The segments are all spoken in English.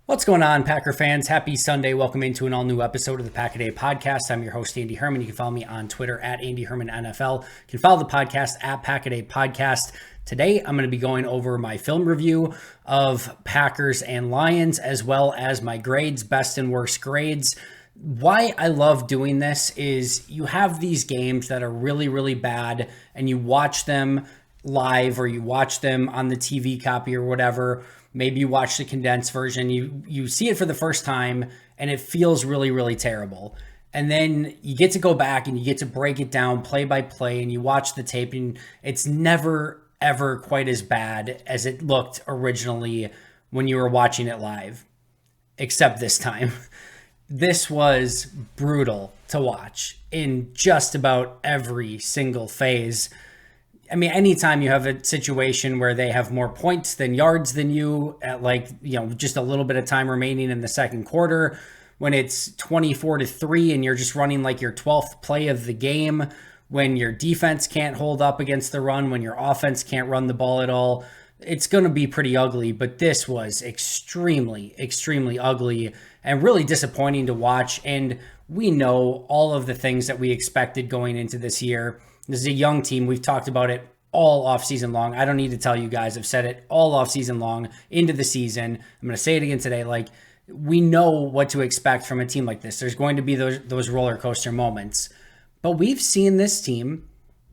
What's going on, Packer fans? Happy Sunday. Welcome into an all-new episode of the Pack a Day podcast. I'm your host, Andy Herman. You can follow me on Twitter at Andy Herman NFL. You can follow the podcast at Pack a Day Podcast. Today, I'm going to be going over my film review of Packers and Lions, as well as my grades, best and worst grades. Why I love doing this is you have these games that are really, really bad, and you watch them live or you watch them on the TV copy or whatever. Maybe you watch the condensed version, you see it for the first time and it feels really, really terrible. And then you get to go back and you get to break it down play by play and you watch the tape and it's never, ever quite as bad as it looked originally when you were watching it live. Except this time. This was brutal to watch in just about every single phase. I mean, anytime you have a situation where they have more points than yards than you at just a little bit of time remaining in the second quarter, when it's 24-3 and you're just running like your 12th play of the game, when your defense can't hold up against the run, when your offense can't run the ball at all, it's going to be pretty ugly. But this was extremely, extremely ugly and really disappointing to watch. And we know all of the things that we expected going into this year. This is a young team. We've talked about it all offseason long. I don't need to tell you guys. I've said it all offseason long into the season. I'm going to say it again today. We know what to expect from a team like this. There's going to be those roller coaster moments. But we've seen this team.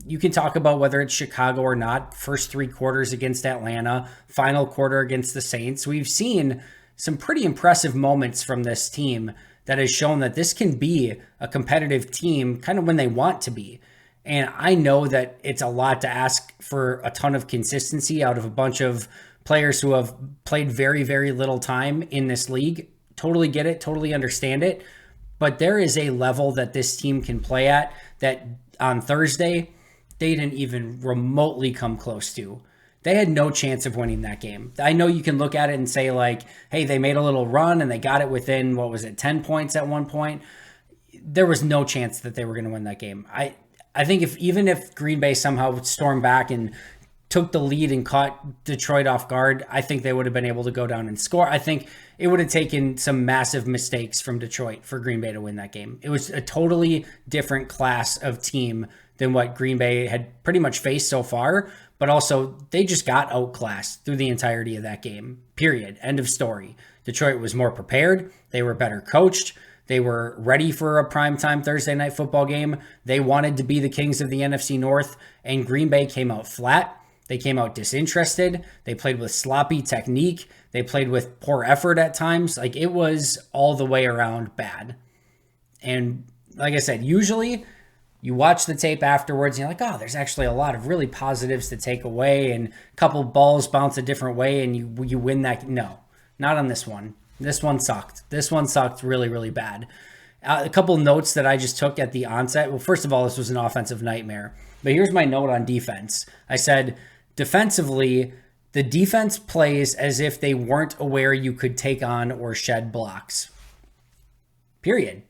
You can talk about whether it's Chicago or not. First three quarters against Atlanta. Final quarter against the Saints. We've seen some pretty impressive moments from this team that has shown that this can be a competitive team kind of when they want to be. And I know that it's a lot to ask for a ton of consistency out of a bunch of players who have played very, very little time in this league. Totally get it, totally understand it. But there is a level that this team can play at that on Thursday, they didn't even remotely come close to. They had no chance of winning that game. I know you can look at it and say hey, they made a little run and they got it within, 10 points at one point. There was no chance that they were going to win that game. I think even if Green Bay somehow stormed back and took the lead and caught Detroit off guard, I think they would have been able to go down and score. I think it would have taken some massive mistakes from Detroit for Green Bay to win that game. It was a totally different class of team than what Green Bay had pretty much faced so far, but also they just got outclassed through the entirety of that game, period. End of story. Detroit was more prepared. They were better coached. They were ready for a primetime Thursday night football game. They wanted to be the kings of the NFC North, and Green Bay came out flat. They came out disinterested. They played with sloppy technique. They played with poor effort at times. It was all the way around bad. And like I said, usually you watch the tape afterwards and you're like, oh, there's actually a lot of really positives to take away, and a couple balls bounce a different way and you win that. No, not on this one. This one sucked. This one sucked really, really bad. A couple notes that I just took at the onset. Well, first of all, this was an offensive nightmare. But here's my note on defense. I said, defensively, the defense plays as if they weren't aware you could take on or shed blocks. Period.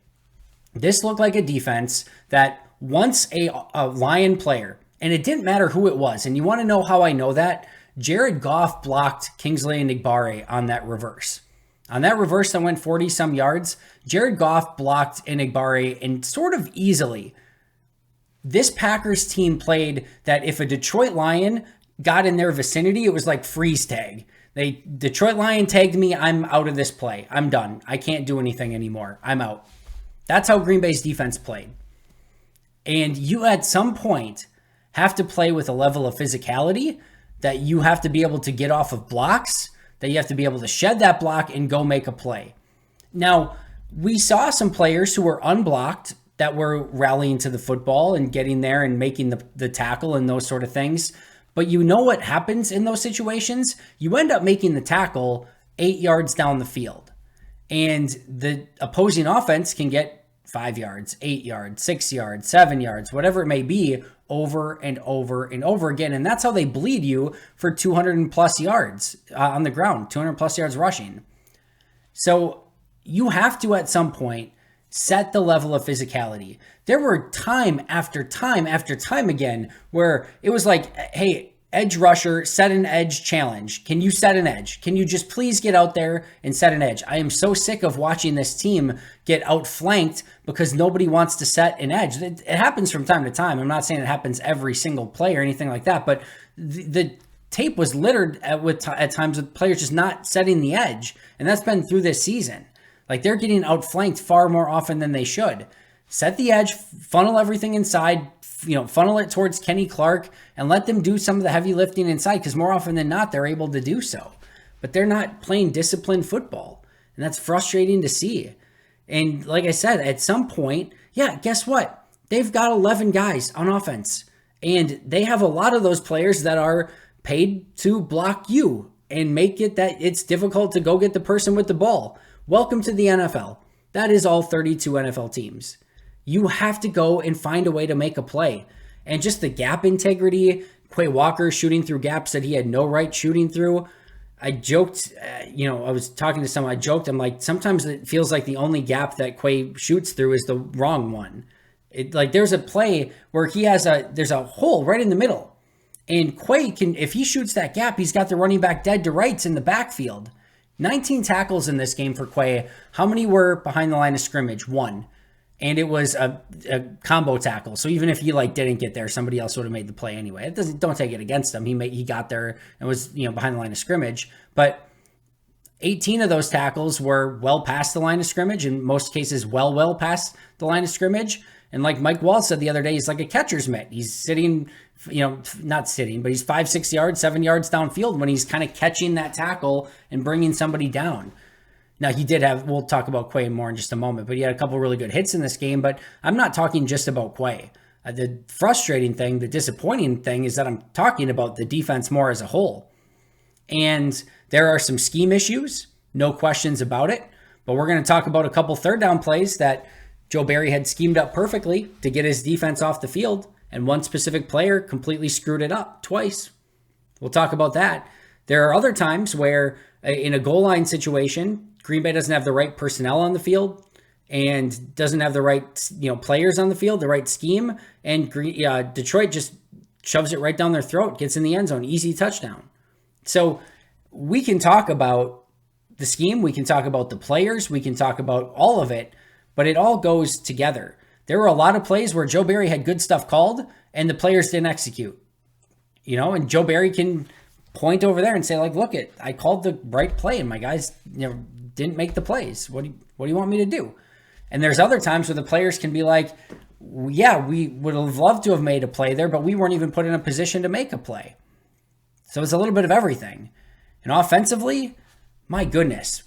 This looked like a defense that once a Lion player, and it didn't matter who it was, and you want to know how I know that? Jared Goff blocked Kingsley Enagbare on that reverse. On that reverse that went 40-some yards, Jared Goff blocked Enagbare and sort of easily. This Packers team played that if a Detroit Lion got in their vicinity, it was like freeze tag. Detroit Lion tagged me, I'm out of this play. I'm done. I can't do anything anymore. I'm out. That's how Green Bay's defense played. And you at some point have to play with a level of physicality that you have to be able to get off of blocks, that you have to be able to shed that block and go make a play. Now, we saw some players who were unblocked that were rallying to the football and getting there and making the tackle and those sort of things. But you know what happens in those situations? You end up making the tackle 8 yards down the field. And the opposing offense can get 5 yards, 8 yards, 6 yards, 7 yards, whatever it may be, over and over and over again. And that's how they bleed you for 200 plus yards on the ground, 200 plus yards rushing. So you have to, at some point, set the level of physicality. There were time after time after time again where it was like, hey, edge rusher, set an edge challenge. Can you set an edge? Can you just please get out there and set an edge? I am so sick of watching this team get outflanked because nobody wants to set an edge. It happens from time to time. I'm not saying it happens every single play or anything like that, but the tape was littered at times with players just not setting the edge. And that's been through this season. Like, they're getting outflanked far more often than they should. Set the edge, funnel everything inside, funnel it towards Kenny Clark and let them do some of the heavy lifting inside, because more often than not, they're able to do so. But they're not playing disciplined football, and that's frustrating to see. And like I said, at some point, guess what? They've got 11 guys on offense, and they have a lot of those players that are paid to block you and make it that it's difficult to go get the person with the ball. Welcome to the NFL. That is all 32 NFL teams. You have to go and find a way to make a play. And just the gap integrity, Quay Walker shooting through gaps that he had no right shooting through. I joked, I was talking to someone, I'm like, sometimes it feels like the only gap that Quay shoots through is the wrong one. There's a play where there's a hole right in the middle. And Quay if he shoots that gap, he's got the running back dead to rights in the backfield. 19 tackles in this game for Quay. How many were behind the line of scrimmage? 1. And it was a combo tackle. So even if he didn't get there, somebody else would have made the play anyway. Don't take it against him. He got there and was behind the line of scrimmage. But 18 of those tackles were well past the line of scrimmage. In most cases, well past the line of scrimmage. And like Mike Wall said the other day, he's like a catcher's mitt. He's sitting, not sitting, but he's 5-6 yards, 7 yards downfield when he's kind of catching that tackle and bringing somebody down. Now, we'll talk about Quay more in just a moment, but he had a couple really good hits in this game. But I'm not talking just about Quay. The frustrating thing, the disappointing thing is that I'm talking about the defense more as a whole. And there are some scheme issues, no questions about it. But we're going to talk about a couple third down plays that Joe Barry had schemed up perfectly to get his defense off the field. And one specific player completely screwed it up twice. We'll talk about that. There are other times where in a goal line situation, Green Bay doesn't have the right personnel on the field and doesn't have the right players on the field, the right scheme, and Detroit just shoves it right down their throat, gets in the end zone, easy touchdown. So we can talk about the scheme, we can talk about the players, we can talk about all of it, but it all goes together. There were a lot of plays where Joe Barry had good stuff called and the players didn't execute. And Joe Barry can point over there and say, look, I called the right play and my guys didn't make the plays. What do you want me to do? And there's other times where the players can be like, we would have loved to have made a play there, but we weren't even put in a position to make a play. So it's a little bit of everything. And offensively, my goodness,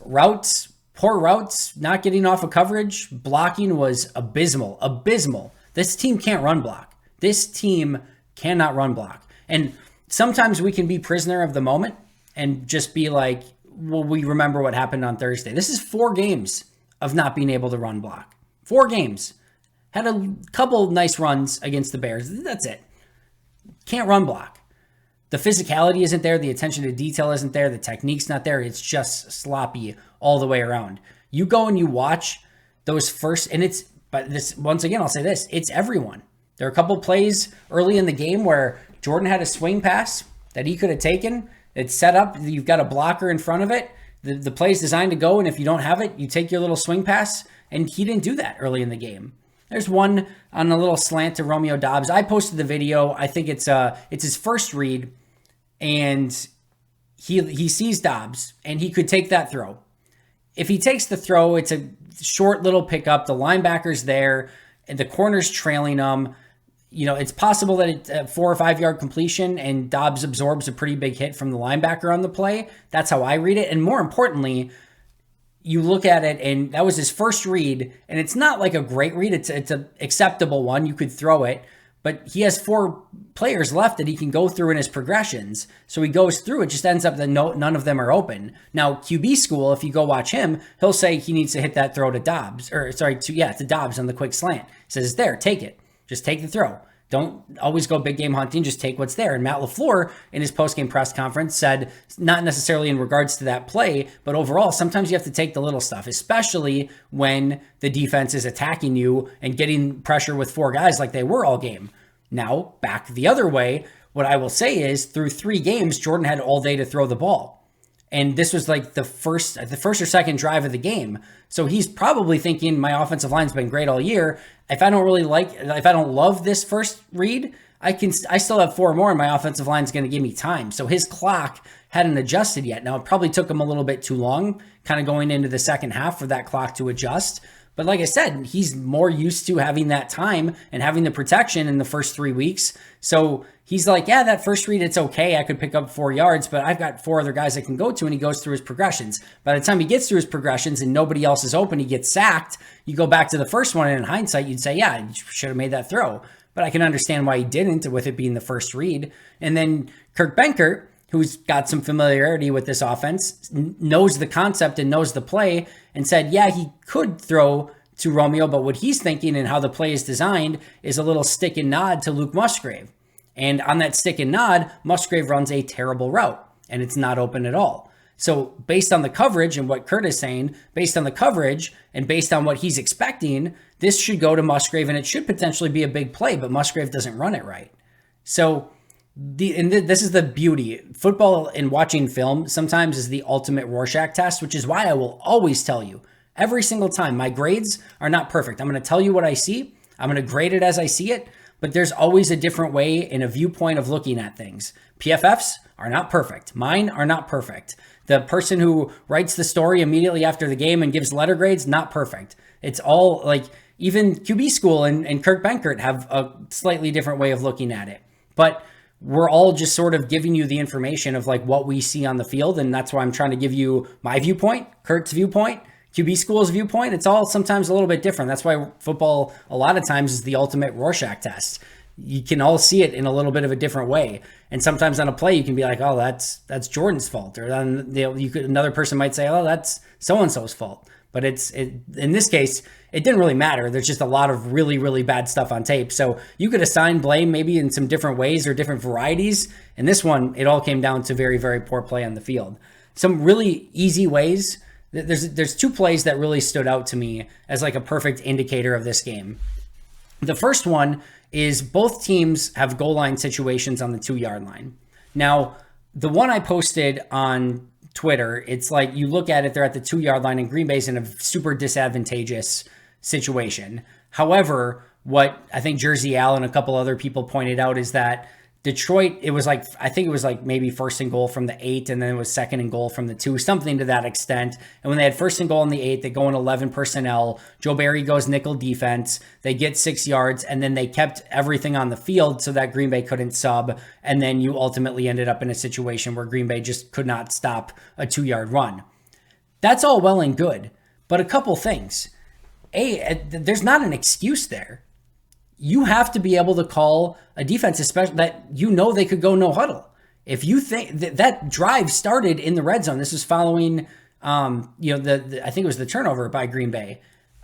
poor routes, not getting off of coverage, blocking was abysmal. This team can't run block. This team cannot run block. And sometimes we can be prisoner of the moment and just be like, well, we remember what happened on Thursday. This is 4 games of not being able to run block. 4 games. Had a couple nice runs against the Bears. That's it. Can't run block. The physicality isn't there. The attention to detail isn't there. The technique's not there. It's just sloppy all the way around. You go and you watch those first, once again, I'll say this, it's everyone. There are a couple plays early in the game where Jordan had a swing pass that he could have taken. It's set up. You've got a blocker in front of it. The play's designed to go, and if you don't have it, you take your little swing pass, and he didn't do that early in the game. There's one on a little slant to Romeo Doubs. I posted the video. I think it's his first read, and he sees Doubs, and he could take that throw. If he takes the throw, it's a short little pickup. The linebacker's there, and the corner's trailing him. It's possible that it's a 4 or 5 yard completion and Doubs absorbs a pretty big hit from the linebacker on the play. That's how I read it. And more importantly, you look at it and that was his first read, and it's not like a great read. It's an acceptable one. You could throw it, but he has 4 players left that he can go through in his progressions. So he goes through, it just ends up that none of them are open. Now, QB school, if you go watch him, he'll say he needs to hit that throw to Doubs, to Doubs on the quick slant. He says, there, take it. Just take the throw. Don't always go big game hunting. Just take what's there. And Matt LaFleur in his post-game press conference said, not necessarily in regards to that play, but overall, sometimes you have to take the little stuff, especially when the defense is attacking you and getting pressure with 4 guys like they were all game. Now, back the other way, What I will say is through 3 games, Jordan had all day to throw the ball. And this was like the first or second drive of the game. So he's probably thinking my offensive line's been great all year. If I don't love this first read, I still have 4 more and my offensive line's going to give me time. So his clock hadn't adjusted yet. Now it probably took him a little bit too long, kind of going into the second half for that clock to adjust. But like I said, he's more used to having that time and having the protection in the first 3 weeks. So he's like, yeah, that first read, it's okay. I could pick up 4 yards, but I've got 4 other guys I can go to, and he goes through his progressions. By the time he gets through his progressions and nobody else is open, he gets sacked. You go back to the first one, and in hindsight, you'd say, yeah, you should have made that throw. But I can understand why he didn't with it being the first read. And then Kurt Benkert, who's got some familiarity with this offense, knows the concept and knows the play, and said, yeah, he could throw to Romeo, but what he's thinking and how the play is designed is a little stick and nod to Luke Musgrave. And on that stick and nod, Musgrave runs a terrible route, and it's not open at all. So based on the coverage and what Kurt is saying, based on the coverage and based on what he's expecting, this should go to Musgrave, and it should potentially be a big play, but Musgrave doesn't run it right. So this is the beauty. Football and watching film sometimes is the ultimate Rorschach test, which is why I will always tell you every single time, my grades are not perfect. I'm going to tell you what I see. I'm going to grade it as I see it, but there's always a different way and a viewpoint of looking at things. PFFs are not perfect. Mine are not perfect. The person who writes the story immediately after the game and gives letter grades, not perfect. It's all like, even QB School and Kurt Benkert have a slightly different way of looking at it. But we're all just sort of giving you the information of like what we see on the field. And that's why I'm trying to give you my viewpoint, Kurt's viewpoint, QB School's viewpoint. It's all sometimes a little bit different. That's why football a lot of times is the ultimate Rorschach test. You can all see it in a little bit of a different way. And sometimes on a play, you can be like, oh, that's Jordan's fault. Or then another person might say, oh, that's so-and-so's fault. But in this case, it didn't really matter. There's just a lot of really, really bad stuff on tape. So you could assign blame maybe in some different ways or different varieties. In this one, it all came down to very, very poor play on the field. Some really easy ways. There's 2 plays that really stood out to me as like a perfect indicator of this game. The first one is both teams have goal line situations on the 2-yard line. Now, the one I posted on Twitter, it's like you look at it, they're at the 2-yard line, and Green Bay's in a super disadvantageous situation. However, what I think Jersey Al and a couple other people pointed out is that Detroit, I think it was like maybe 1st and goal from the 8, and then it was 2nd and goal from the 2, something to that extent. And when they had 1st and goal on the 8, they go in 11 personnel. Joe Barry goes nickel defense. They get 6 yards, and then they kept everything on the field so that Green Bay couldn't sub. And then you ultimately ended up in a situation where Green Bay just could not stop a 2-yard run. That's all well and good, but a couple things. There's not an excuse there. You have to be able to call a defense, especially that they could go no huddle. If you think that drive started in the red zone, this was following, I think it was the turnover by Green Bay.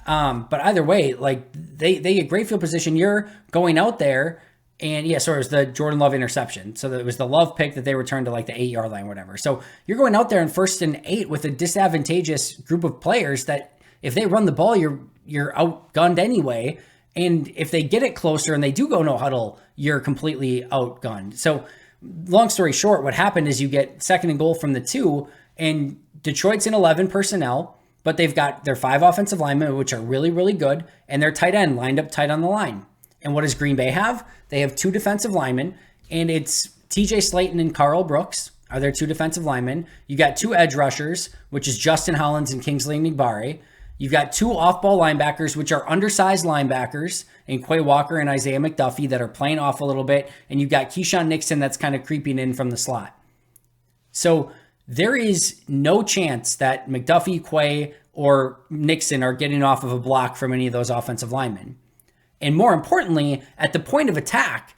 But either way, like they get great field position. You're going out there, and it was the Jordan Love interception. So it was the Love pick that they returned to like the 8-yard line, whatever. So you're going out there in 1st and 8 with a disadvantageous group of players that if they run the ball, you're outgunned anyway. And if they get it closer and they do go no huddle, you're completely outgunned. So long story short, what happened is you get 2nd and goal from the 2, and Detroit's in 11 personnel, but they've got their 5 offensive linemen, which are really, really good, and their tight end lined up tight on the line. And what does Green Bay have? They have 2 defensive linemen, and it's TJ Slayton and Carl Brooks are their 2 defensive linemen. You got 2 edge rushers, which is Justin Hollins and Kingsley Enagbare. You've got 2 off-ball linebackers, which are undersized linebackers, in Quay Walker and Isaiah McDuffie that are playing off a little bit. And you've got Keyshawn Nixon that's kind of creeping in from the slot. So there is no chance that McDuffie, Quay, or Nixon are getting off of a block from any of those offensive linemen. And more importantly, at the point of attack,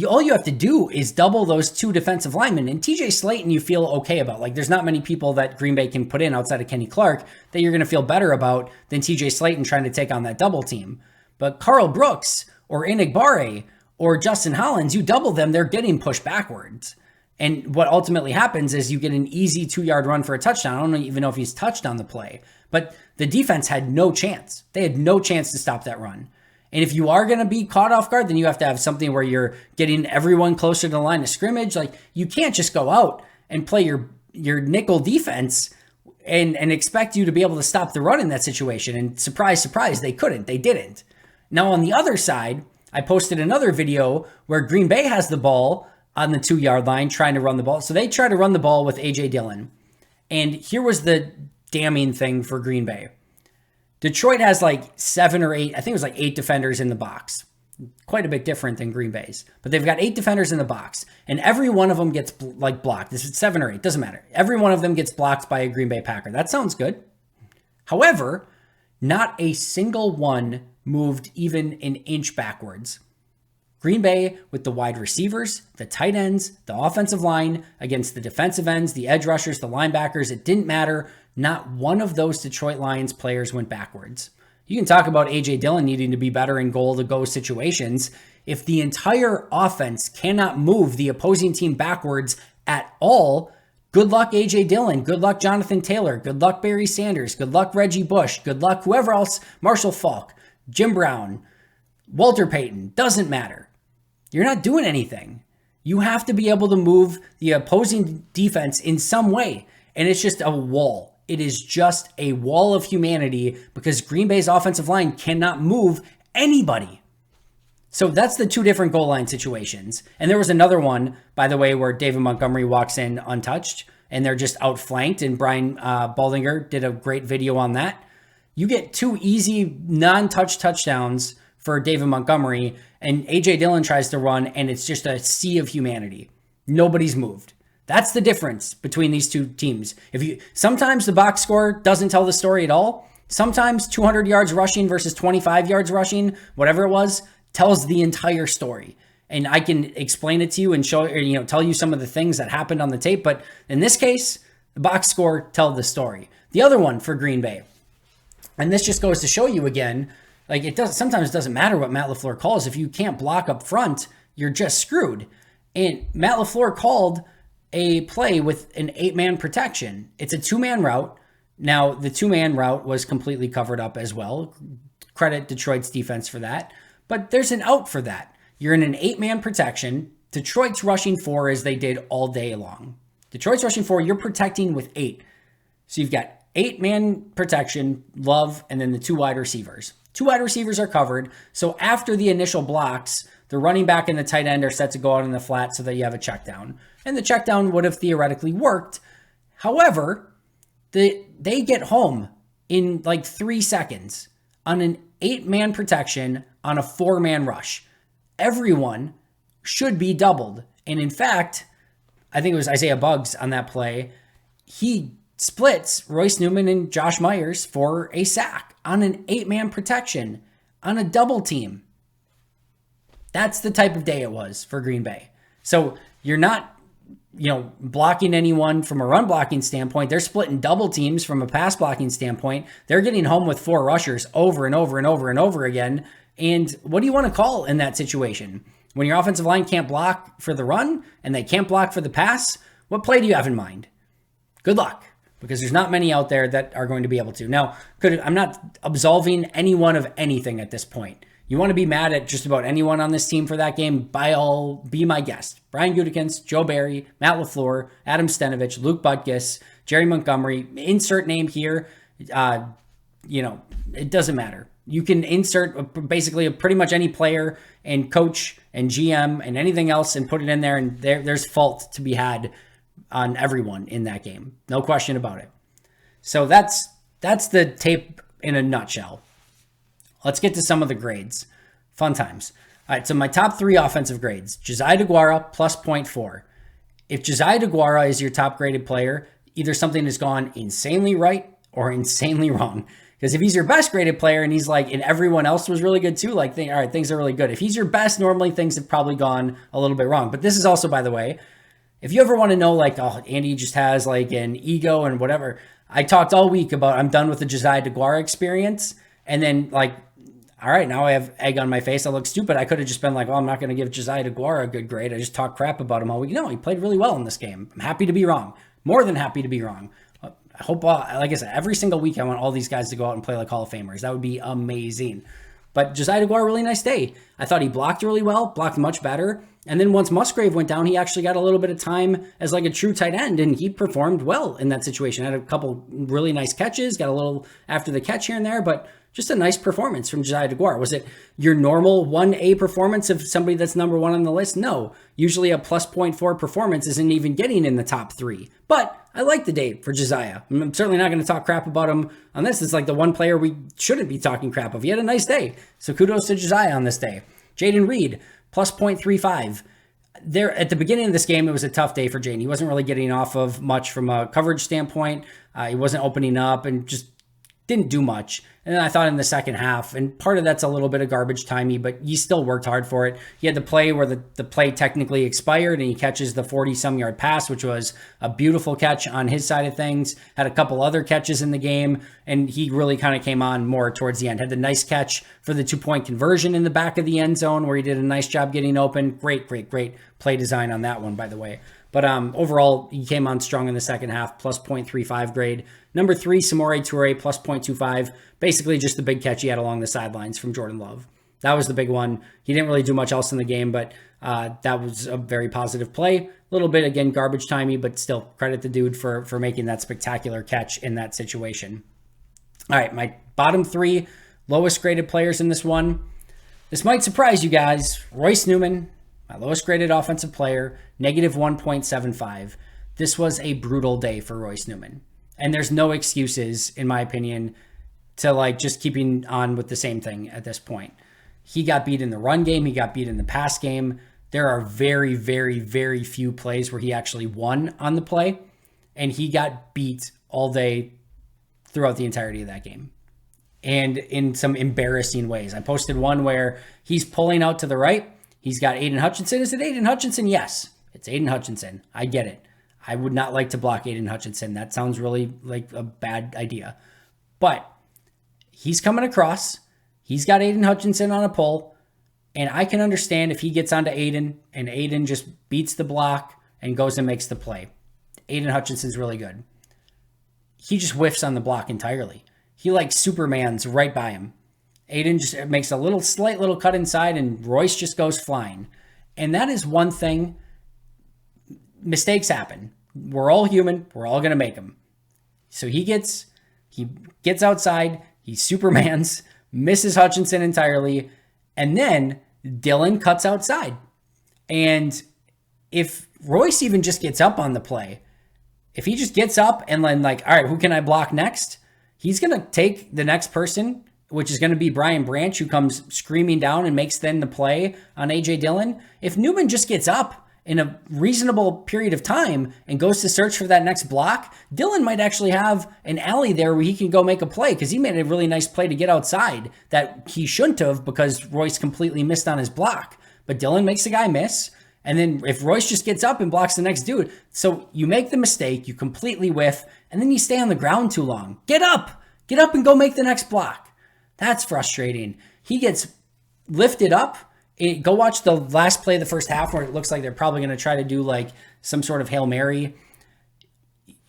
all you have to do is double those 2 defensive linemen. And TJ Slayton, you feel okay about. Like, there's not many people that Green Bay can put in outside of Kenny Clark that you're going to feel better about than TJ Slayton trying to take on that double team. But Carl Brooks or Enagbare or Justin Hollins, you double them, they're getting pushed backwards. And what ultimately happens is you get an easy 2-yard run for a touchdown. I don't even know if he's touched on the play. But the defense had no chance. They had no chance to stop that run. And if you are going to be caught off guard, then you have to have something where you're getting everyone closer to the line of scrimmage. Like, you can't just go out and play your nickel defense and expect you to be able to stop the run in that situation. And surprise, surprise, they couldn't. They didn't. Now, on the other side, I posted another video where Green Bay has the ball on the 2-yard line trying to run the ball. So they try to run the ball with A.J. Dillon. And here was the damning thing for Green Bay. Detroit has like 7 or 8, I think it was like 8 defenders in the box. Quite a bit different than Green Bay's. But they've got 8 defenders in the box. And every one of them gets blocked. This is 7 or 8, doesn't matter. Every one of them gets blocked by a Green Bay Packer. That sounds good. However, not a single one moved even an inch backwards. Green Bay with the wide receivers, the tight ends, the offensive line against the defensive ends, the edge rushers, the linebackers, it didn't matter. Not one of those Detroit Lions players went backwards. You can talk about A.J. Dillon needing to be better in goal-to-go situations. If the entire offense cannot move the opposing team backwards at all, good luck A.J. Dillon. Good luck Jonathan Taylor. Good luck Barry Sanders. Good luck Reggie Bush. Good luck whoever else, Marshall Faulk, Jim Brown, Walter Payton. Doesn't matter. You're not doing anything. You have to be able to move the opposing defense in some way. And it's just a wall. It is just a wall of humanity because Green Bay's offensive line cannot move anybody. So that's the 2 different goal line situations. And there was another one, by the way, where David Montgomery walks in untouched and they're just outflanked. And Brian Baldinger did a great video on that. You get 2 easy non-touch touchdowns for David Montgomery, and A.J. Dillon tries to run, and it's just a sea of humanity. Nobody's moved. That's the difference between these 2 teams. Sometimes the box score doesn't tell the story at all. Sometimes 200 yards rushing versus 25 yards rushing, whatever it was, tells the entire story. And I can explain it to you and show, tell you some of the things that happened on the tape. But in this case, the box score tells the story. The other one for Green Bay, and this just goes to show you again, like sometimes it doesn't matter what Matt LaFleur calls. If you can't block up front, you're just screwed. And Matt LaFleur called a play with an 8-man protection. It's a 2-man route. Now, the 2-man route was completely covered up as well. Credit Detroit's defense for that. But there's an out for that. You're in an 8-man protection. Detroit's rushing 4 as they did all day long. Detroit's rushing 4, you're protecting with 8. So you've got 8-man protection, Love, and then the 2 wide receivers. 2 wide receivers are covered. So after the initial blocks, the running back and the tight end are set to go out in the flat so that you have a check down. And the check down would have theoretically worked. However, they get home in like 3 seconds on an 8-man protection on a 4-man rush. Everyone should be doubled. And in fact, I think it was Isaiah Buggs on that play. He splits Royce Newman and Josh Myers for a sack on an 8-man protection on a double team. That's the type of day it was for Green Bay. So you're not, blocking anyone from a run blocking standpoint. They're splitting double teams from a pass blocking standpoint. They're getting home with 4 rushers over and over and over and over again. And what do you want to call in that situation? When your offensive line can't block for the run and they can't block for the pass, what play do you have in mind? Good luck, because there's not many out there that are going to be able to. Now, I'm not absolving anyone of anything at this point. You want to be mad at just about anyone on this team for that game, be my guest. Brian Gutekunst, Joe Barry, Matt LaFleur, Adam Stenavich, Luke Butkus, Jerry Montgomery, insert name here. It doesn't matter. You can insert basically pretty much any player and coach and GM and anything else and put it in there, and there's fault to be had on everyone in that game. No question about it. So that's the tape in a nutshell. Let's get to some of the grades. Fun times. All right, so my top 3 offensive grades. Josiah DeGuara plus 0.4. If Josiah DeGuara is your top graded player, either something has gone insanely right or insanely wrong. Because if he's your best graded player and he's like, and everyone else was really good too, all right, things are really good. If he's your best, normally things have probably gone a little bit wrong. But this is also, by the way, if you ever want to know, Andy just has an ego and whatever, I talked all week about I'm done with the Josiah DeGuara experience. And then all right, now I have egg on my face. I look stupid. I could have just been I'm not going to give Josiah DeGuara a good grade. I just talk crap about him all week. No, he played really well in this game. I'm happy to be wrong. More than happy to be wrong. I hope, like I said, every single week I want all these guys to go out and play like Hall of Famers. That would be amazing. But Josiah DeGuara, really nice day. I thought he blocked really well, blocked much better. And then once Musgrave went down, he actually got a little bit of time as like a true tight end, and he performed well in that situation. Had a couple really nice catches, got a little after the catch here and there, but just a nice performance from Josiah DeGuara. Was it your normal 1A performance of somebody that's number one on the list? No. Usually a plus 0.4 performance isn't even getting in the top 3. But I like the day for Josiah. I'm certainly not going to talk crap about him on this. It's like the one player we shouldn't be talking crap of. He had a nice day. So kudos to Josiah on this day. Jaden Reed, plus 0.35. There at the beginning of this game, it was a tough day for Jaden. He wasn't really getting off of much from a coverage standpoint. He wasn't opening up and just didn't do much. And then I thought in the second half, and part of that's a little bit of garbage timey, but he still worked hard for it. He had the play where the play technically expired and he catches the 40-some yard pass, which was a beautiful catch on his side of things. Had a couple other catches in the game, and he really kind of came on more towards the end. Had the nice catch for the 2-point conversion in the back of the end zone where he did a nice job getting open. Great play design on that one, by the way. But overall, he came on strong in the second half, plus 0.35 grade. Number 3, Samori Toure, plus 0.25. Basically just the big catch he had along the sidelines from Jordan Love. That was the big one. He didn't really do much else in the game, but that was a very positive play. A little bit, again, garbage timey, but still credit the dude for making that spectacular catch in that situation. All right, my bottom 3 lowest graded players in this one. This might surprise you guys. Royce Newman, my lowest graded offensive player, negative 1.75. This was a brutal day for Royce Newman. And there's no excuses, in my opinion, to like just keeping on with the same thing at this point. He got beat in the run game. He got beat in the pass game. There are very, very, very few plays where he actually won on the play. And he got beat all day throughout the entirety of that game. And in some embarrassing ways. I posted one where he's pulling out to the right. He's got Aiden Hutchinson. Is it Aiden Hutchinson? Yes, it's Aiden Hutchinson. I get it. I would not like to block Aiden Hutchinson. That sounds really like a bad idea. But he's coming across. He's got Aiden Hutchinson on a pull. And I can understand if he gets onto Aiden and Aiden just beats the block and goes and makes the play. Aiden Hutchinson's really good. He just whiffs on the block entirely. He like Superman's right by him. Aiden just makes a slight little cut inside and Royce just goes flying. And that is one thing. Mistakes happen. We're all human. We're all going to make them. So he gets outside. He Supermans, misses Hutchinson entirely. And then Dylan cuts outside. And if Royce even just gets up on the play, if he just gets up and then like, all right, who can I block next? He's going to take the next person, which is going to be Brian Branch, who comes screaming down and makes then the play on A.J. Dillon. If Newman just gets up in a reasonable period of time and goes to search for that next block, Dillon might actually have an alley there where he can go make a play because he made a really nice play to get outside that he shouldn't have because Royce completely missed on his block. But Dillon makes the guy miss. And then if Royce just gets up and blocks the next dude, so you make the mistake, you completely whiff, and then you stay on the ground too long. Get up and go make the next block. That's frustrating. He gets lifted up. Go watch the last play of the first half where it looks like they're probably going to try to do like some sort of Hail Mary.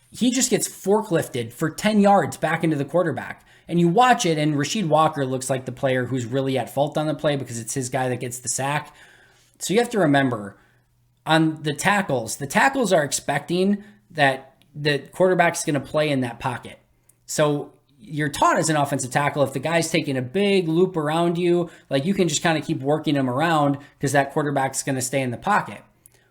He just gets forklifted for 10 yards back into the quarterback. And you watch it, and Rasheed Walker looks like the player who's really at fault on the play because it's his guy that gets the sack. So you have to remember, on the tackles are expecting that the quarterback's going to play in that pocket. So you're taught as an offensive tackle, if the guy's taking a big loop around you, like you can just kind of keep working him around because that quarterback's going to stay in the pocket.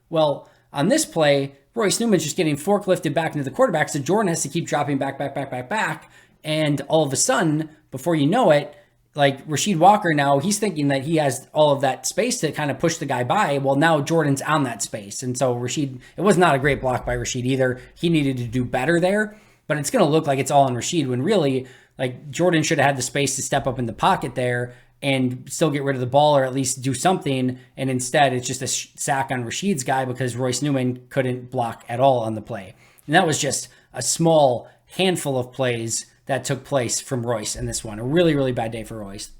Well, on this play, Royce Newman's just getting forklifted back into the quarterback, so Jordan has to keep dropping back. And all of a sudden, before you know it, like Rasheed Walker now, he's thinking that he has all of that space to kind of push the guy by. Well, now Jordan's on that space. And so Rasheed, it was not a great block by Rasheed either. He needed to do better there. But it's going to look like it's all on Rasheed when really, like, Jordan should have had the space to step up in the pocket there and still get rid of the ball or at least do something. And instead, it's just a sack on Rasheed's guy because Royce Newman couldn't block at all on the play. And that was just a small handful of plays that took place from Royce in this one. A really, really bad day for Royce.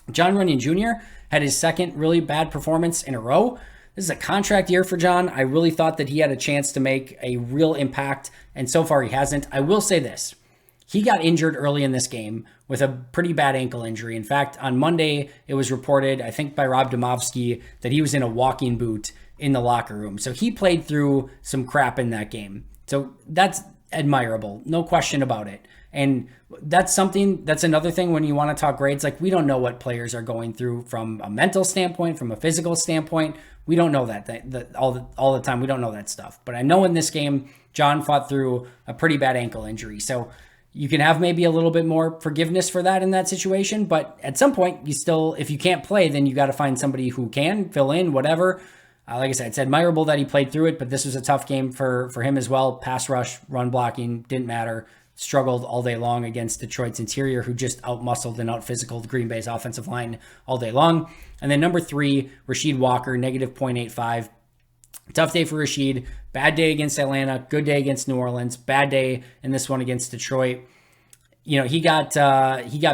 John Runyon Jr. had his second really bad performance in a row. This is a contract year for John. I really thought that he had a chance to make a real impact, and so far he hasn't. I will say this. He got injured early in this game with a pretty bad ankle injury. In fact, on Monday, it was reported, I think by Rob Domofsky, that he was in a walking boot in the locker room. So he played through some crap in that game. So that's admirable, no question about it. And that's another thing when you want to talk grades. Like, we don't know what players are going through from a mental standpoint, from a physical standpoint. We don't know that all the time. We don't know that stuff. But I know in this game, John fought through a pretty bad ankle injury. So you can have maybe a little bit more forgiveness for that in that situation. But at some point, if you can't play, then you got to find somebody who can fill in, whatever. Like I said, it's admirable that he played through it, but this was a tough game for him as well. Pass rush, run blocking, didn't matter. Struggled all day long against Detroit's interior, who just outmuscled and outphysicaled Green Bay's offensive line all day long. And then number 3, Rasheed Walker, negative 0.85. Tough day for Rasheed. Bad day against Atlanta. Good day against New Orleans. Bad day in this one against Detroit. He got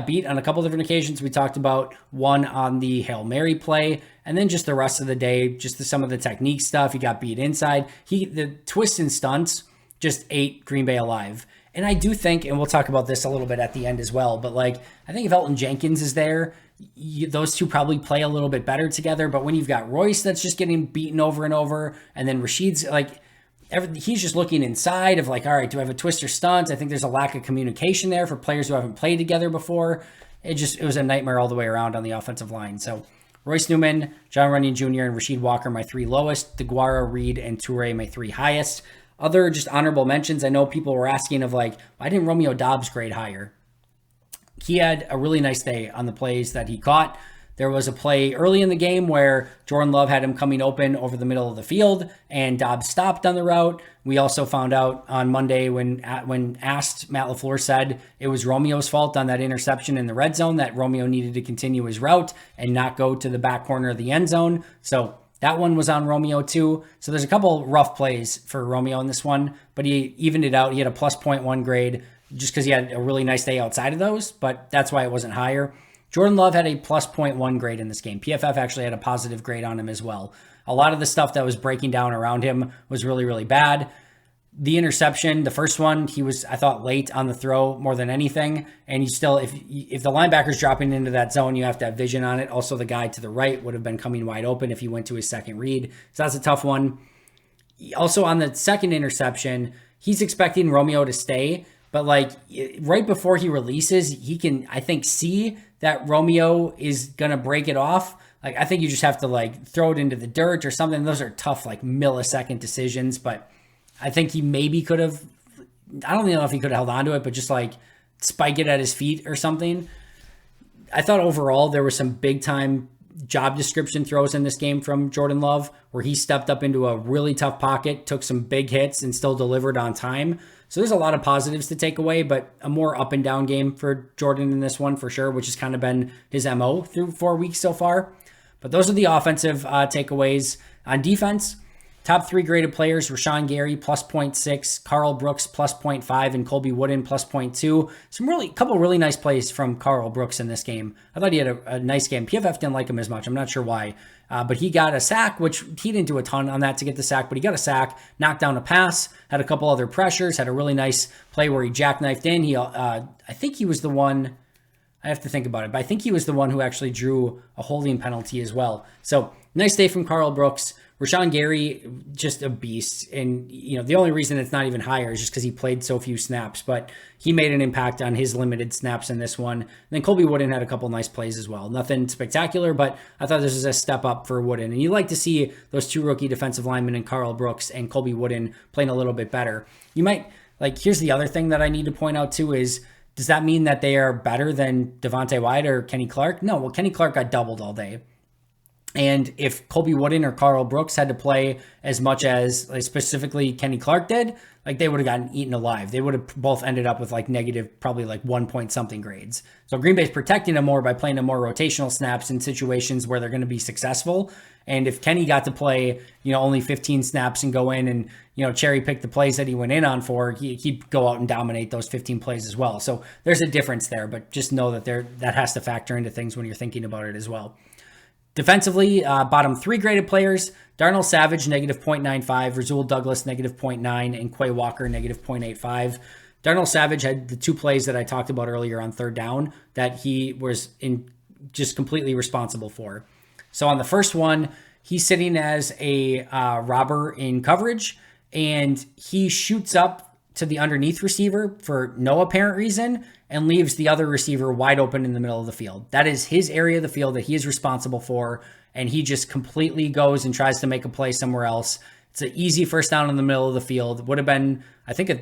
beat on a couple different occasions. We talked about one on the Hail Mary play, and then just the rest of the day, just some of the technique stuff. He got beat inside. The twists and stunts just ate Green Bay alive. And I do think, and we'll talk about this a little bit at the end as well, but I think if Elton Jenkins is there, those two probably play a little bit better together. But when you've got Royce that's just getting beaten over and over, and then Rasheed's he's just looking inside of all right, do I have a twist or stunt? I think there's a lack of communication there for players who haven't played together before. It was a nightmare all the way around on the offensive line. So Royce Newman, John Runyon Jr., and Rasheed Walker, my 3 lowest. DeGuara, Reed, and Toure, my 3 highest. Other just honorable mentions, I know people were asking of why didn't Romeo Doubs grade higher? He had a really nice day on the plays that he caught. There was a play early in the game where Jordan Love had him coming open over the middle of the field, and Doubs stopped on the route. We also found out on Monday when asked, Matt LaFleur said it was Romeo's fault on that interception in the red zone, that Romeo needed to continue his route and not go to the back corner of the end zone. So that one was on Romeo too. So there's a couple rough plays for Romeo in this one, but he evened it out. He had a plus 0.1 grade just because he had a really nice day outside of those, but that's why it wasn't higher. Jordan Love had a plus 0.1 grade in this game. PFF actually had a positive grade on him as well. A lot of the stuff that was breaking down around him was really, really bad. The interception, the first one, he was, I thought, late on the throw more than anything. And you still, if the linebacker's dropping into that zone, you have to have vision on it. Also, the guy to the right would have been coming wide open if he went to his second read. So that's a tough one. Also, on the second interception, he's expecting Romeo to stay. But right before he releases, he can, I think, see that Romeo is going to break it off. I think you just have to throw it into the dirt or something. Those are tough, millisecond decisions, but I think he maybe could have, I don't even know if he could have held on to it, but just spike it at his feet or something. I thought overall there was some big time job description throws in this game from Jordan Love, where he stepped up into a really tough pocket, took some big hits, and still delivered on time. So there's a lot of positives to take away, but a more up and down game for Jordan in this one for sure, which has kind of been his MO through 4 weeks so far. But those are the offensive takeaways. On defense, top 3 graded players: Rashawn Gary plus 0.6, Carl Brooks plus 0.5, and Colby Wooden plus 0.2. Couple really nice plays from Carl Brooks in this game. I thought he had a nice game. PFF didn't like him as much. I'm not sure why. But he got a sack, which he didn't do a ton on that to get the sack, but he got a sack, knocked down a pass, had a couple other pressures, had a really nice play where he jackknifed in. I think he was the one, I have to think about it, but I think he was the one who actually drew a holding penalty as well. So nice day from Carl Brooks. Rashawn Gary, just a beast. And, the only reason it's not even higher is just because he played so few snaps, but he made an impact on his limited snaps in this one. And then Colby Wooden had a couple nice plays as well. Nothing spectacular, but I thought this was a step up for Wooden. And you like to see those 2 rookie defensive linemen in Carl Brooks and Colby Wooden playing a little bit better. You might, here's the other thing that I need to point out too is, does that mean that they are better than Devontae Wyatt or Kenny Clark? No, well, Kenny Clark got doubled all day. And if Colby Wooden or Carl Brooks had to play as much as specifically Kenny Clark did, they would have gotten eaten alive. They would have both ended up with negative, probably 1 point something grades. So Green Bay's protecting them more by playing them more rotational snaps in situations where they're going to be successful. And if Kenny got to play, only 15 snaps and go in and, cherry pick the plays that he went in on for, he'd go out and dominate those 15 plays as well. So there's a difference there, but just know that that has to factor into things when you're thinking about it as well. Defensively, bottom 3 graded players: Darnell Savage, negative 0.95, Rasul Douglas, negative 0.9, and Quay Walker, negative 0.85. Darnell Savage had the 2 plays that I talked about earlier on third down that he was just completely responsible for. So on the first one, he's sitting as a robber in coverage, and he shoots up to the underneath receiver for no apparent reason and leaves the other receiver wide open in the middle of the field. That is his area of the field that he is responsible for, and he just completely goes and tries to make a play somewhere else. It's an easy first down in the middle of the field. Would have been, I think, I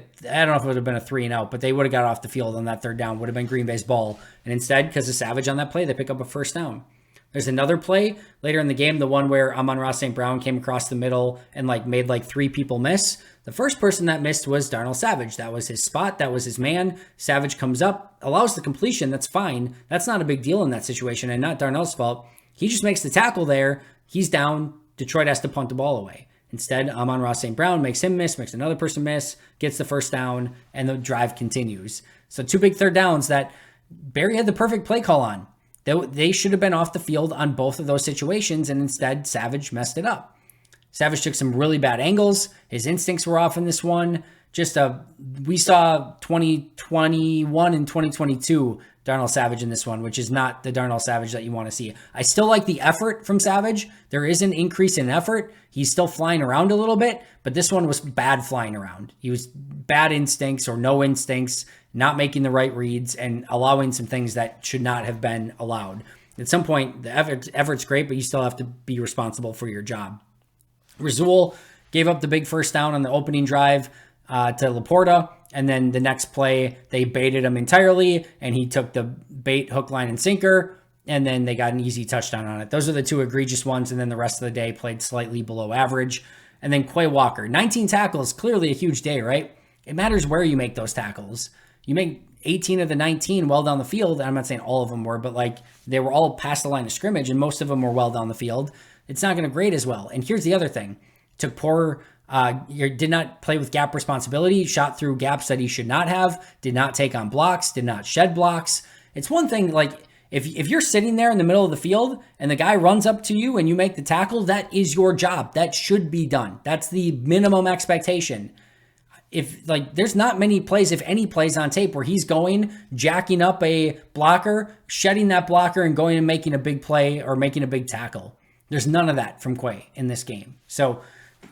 don't know if it would have been a 3 and out, but they would have got off the field on that third down. Would have been Green Bay's ball. And instead, because of Savage on that play, they pick up a first down. There's another play later in the game, the one where Amon-Ra St. Brown came across the middle and made 3 people miss. The first person that missed was Darnell Savage. That was his spot. That was his man. Savage comes up, allows the completion. That's fine. That's not a big deal in that situation and not Darnell's fault. He just makes the tackle there. He's down. Detroit has to punt the ball away. Instead, Amon-Ra St. Brown makes him miss, makes another person miss, gets the first down, and the drive continues. So 2 big third downs that Barry had the perfect play call on. They should have been off the field on both of those situations, and instead Savage messed it up. Savage took some really bad angles. His instincts were off in this one. We saw 2021 and 2022 Darnell Savage in this one, which is not the Darnell Savage that you want to see. I still like the effort from Savage. There is an increase in effort. He's still flying around a little bit, but this one was bad flying around. He was bad instincts or no instincts, not making the right reads, and allowing some things that should not have been allowed. At some point, the effort's great, but you still have to be responsible for your job. Rasul gave up the big first down on the opening drive to Laporta, and then the next play, they baited him entirely, and he took the bait, hook, line, and sinker, and then they got an easy touchdown on it. Those are the 2 egregious ones, and then the rest of the day played slightly below average. And then Quay Walker, 19 tackles, clearly a huge day, right? It matters where you make those tackles. You make 18 of the 19 well down the field. I'm not saying all of them were, but they were all past the line of scrimmage, and most of them were well down the field. It's not going to grade as well. And here's the other thing. Took did not play with gap responsibility, shot through gaps that he should not have, did not take on blocks, did not shed blocks. It's one thing, if you're sitting there in the middle of the field and the guy runs up to you and you make the tackle, that is your job. That should be done. That's the minimum expectation. There's not many plays, if any plays on tape where he's going, jacking up a blocker, shedding that blocker, and going and making a big play or making a big tackle. There's none of that from Quay in this game. So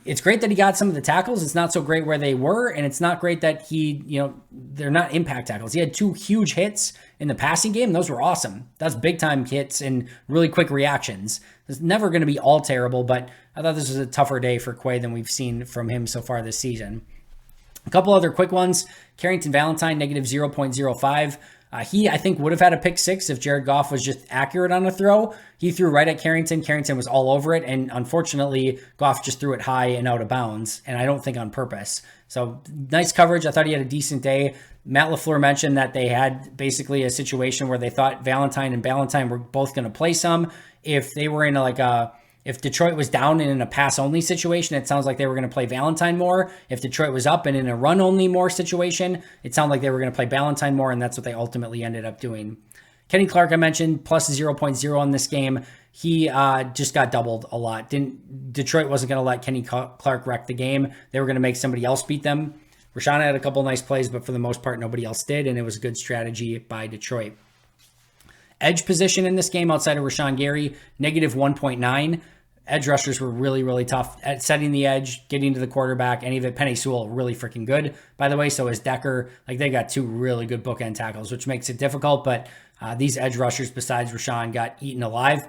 it's great that he got some of the tackles. It's not so great where they were, and it's not great that they're not impact tackles. He had 2 huge hits in the passing game. Those were awesome. That's big time hits and really quick reactions. It's never going to be all terrible, but I thought this was a tougher day for Quay than we've seen from him so far this season. A couple other quick ones. Carrington Valentine, negative 0.05. He, I think, would have had a pick 6 if Jared Goff was just accurate on a throw. He threw right at Carrington. Carrington was all over it, and unfortunately, Goff just threw it high and out of bounds, and I don't think on purpose. So nice coverage. I thought he had a decent day. Matt LaFleur mentioned that they had basically a situation where they thought Valentine and Ballantyne were both going to play some. If they were in if Detroit was down and in a pass-only situation, it sounds like they were going to play Valentine more. If Detroit was up and in a run-only more situation, it sounded like they were going to play Ballantyne more, and that's what they ultimately ended up doing. Kenny Clark, I mentioned, plus 0.0 on this game. He just got doubled a lot. Detroit wasn't going to let Kenny Clark wreck the game. They were going to make somebody else beat them. Rashawn had a couple nice plays, but for the most part, nobody else did, and it was a good strategy by Detroit. Edge position in this game outside of Rashawn Gary, negative 1.9. Edge rushers were really, really tough at setting the edge, getting to the quarterback, any of it. Penei Sewell, really freaking good, by the way. So is Decker. They got 2 really good bookend tackles, which makes it difficult. But these edge rushers, besides Rashawn, got eaten alive.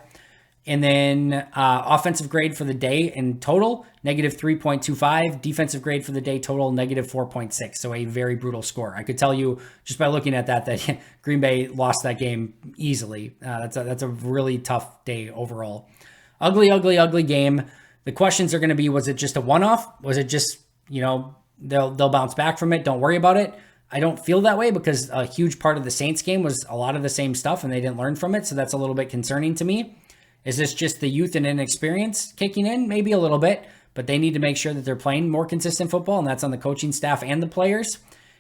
And then offensive grade for the day in total, negative 3.25. Defensive grade for the day total, negative 4.6. So a very brutal score. I could tell you just by looking at that Green Bay lost that game easily. That's a really tough day overall. Ugly, ugly, ugly game. The questions are going to be, was it just a one-off? Was it just, they'll bounce back from it? Don't worry about it. I don't feel that way because a huge part of the Saints game was a lot of the same stuff and they didn't learn from it. So that's a little bit concerning to me. Is this just the youth and inexperience kicking in? Maybe a little bit, but they need to make sure that they're playing more consistent football, and that's on the coaching staff and the players.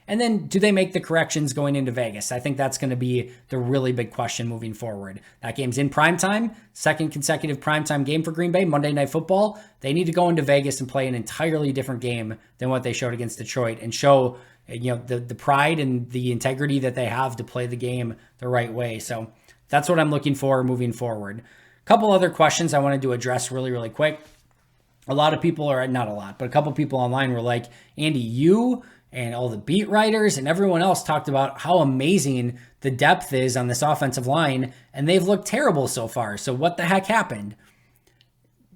And then do they make the corrections going into Vegas? I think that's going to be the really big question moving forward. That game's in primetime, second consecutive primetime game for Green Bay, Monday Night Football. They need to go into Vegas and play an entirely different game than what they showed against Detroit and show the pride and the integrity that they have to play the game the right way. So that's what I'm looking for moving forward. A couple other questions I wanted to address really, really quick. A lot of people are, not a lot, but a couple people online were like, Andy, you and all the beat writers and everyone else talked about how amazing the depth is on this offensive line, and they've looked terrible so far. So what the heck happened?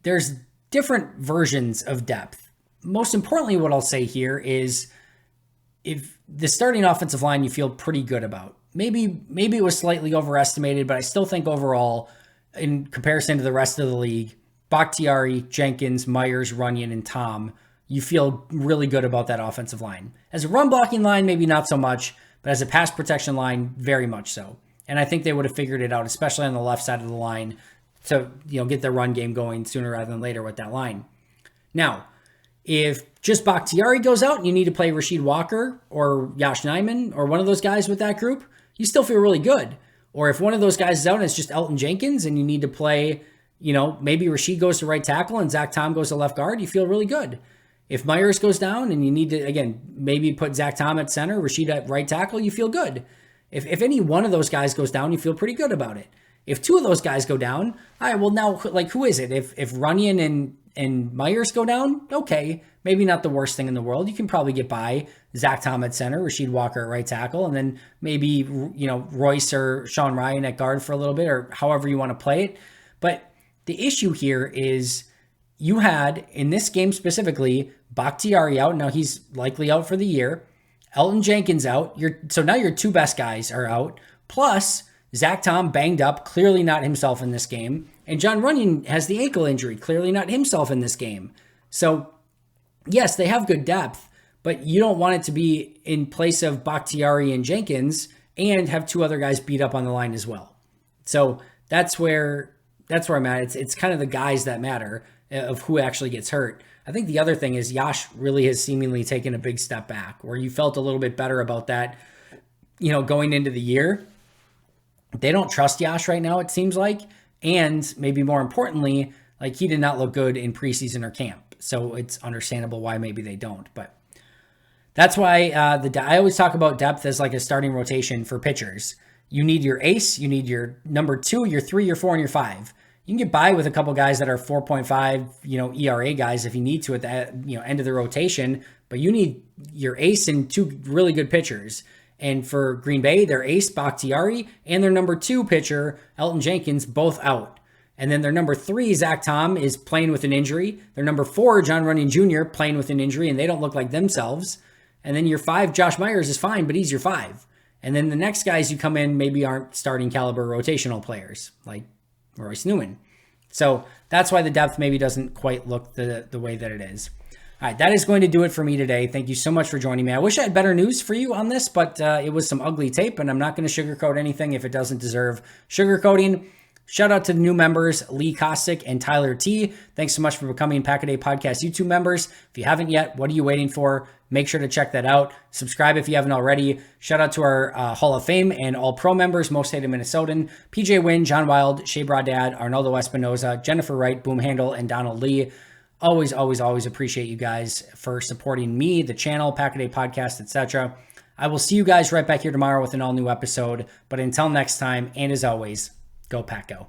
There's different versions of depth. Most importantly, what I'll say here is if the starting offensive line you feel pretty good about, maybe it was slightly overestimated, but I still think overall, in comparison to the rest of the league, Bakhtiari, Jenkins, Myers, Runyon, and Tom, you feel really good about that offensive line. As a run blocking line, maybe not so much, but as a pass protection line, very much so. And I think they would have figured it out, especially on the left side of the line, to get their run game going sooner rather than later with that line. Now, if just Bakhtiari goes out and you need to play Rasheed Walker or Yosh Nijman or one of those guys with that group, you still feel really good. Or if one of those guys is out and it's just Elton Jenkins and you need to play, maybe Rasheed goes to right tackle and Zach Tom goes to left guard, you feel really good. If Myers goes down and you need to, again, maybe put Zach Tom at center, Rasheed at right tackle, you feel good. If any one of those guys goes down, you feel pretty good about it. If two of those guys go down, all right, well now, who is it? If Runyon and Myers go down, okay, maybe not the worst thing in the world. You can probably get by Zach Tom at center, Rasheed Walker at right tackle, and then maybe, Royce or Sean Ryan at guard for a little bit, or however you want to play it. But the issue here is you had, in this game specifically, Bakhtiari out. Now he's likely out for the year. Elton Jenkins out. So now your two best guys are out. Plus, Zach Tom banged up, clearly not himself in this game. And John Runyon has the ankle injury, clearly not himself in this game. So, yes, they have good depth, but you don't want it to be in place of Bakhtiari and Jenkins and have two other guys beat up on the line as well. So that's where I'm at. It's kind of the guys that matter of who actually gets hurt. I think the other thing is Yosh really has seemingly taken a big step back, where you felt a little bit better about that, going into the year. They don't trust Yosh right now, it seems like. And maybe more importantly, he did not look good in preseason or camp. So it's understandable why maybe they don't. But that's why I always talk about depth as like a starting rotation for pitchers. You need your ace, you need your number 2, your 3, your 4, and your 5. You can get by with a couple guys that are 4.5, ERA guys if you need to at the end of the rotation, but you need your ace and 2 really good pitchers. And for Green Bay, their ace, Bakhtiari, and their number 2 pitcher, Elton Jenkins, both out. And then their number 3, Zach Tom, is playing with an injury. Their number 4, John Runyon Jr., playing with an injury, and they don't look like themselves. And then your 5, Josh Myers, is fine, but he's your 5. And then the next guys you come in maybe aren't starting caliber rotational players, like Royce Newman. So that's why the depth maybe doesn't quite look the way that it is. All right, that is going to do it for me today. Thank you so much for joining me. I wish I had better news for you on this, but it was some ugly tape, and I'm not going to sugarcoat anything if it doesn't deserve sugarcoating. Shout out to the new members, Lee Kostick and Tyler T. Thanks so much for becoming Pack-A-Day Podcast YouTube members. If you haven't yet, what are you waiting for? Make sure to check that out. Subscribe if you haven't already. Shout out to our Hall of Fame and All Pro members, Most Hated Minnesotan, PJ Wynn, John Wild, Shea Bradad, Arnoldo Espinoza, Jennifer Wright, Boom Handle, and Donald Lee. Always, always, always appreciate you guys for supporting me, the channel, Pack-A-Day Podcast, etc. I will see you guys right back here tomorrow with an all-new episode. But until next time, and as always, go Pack Go.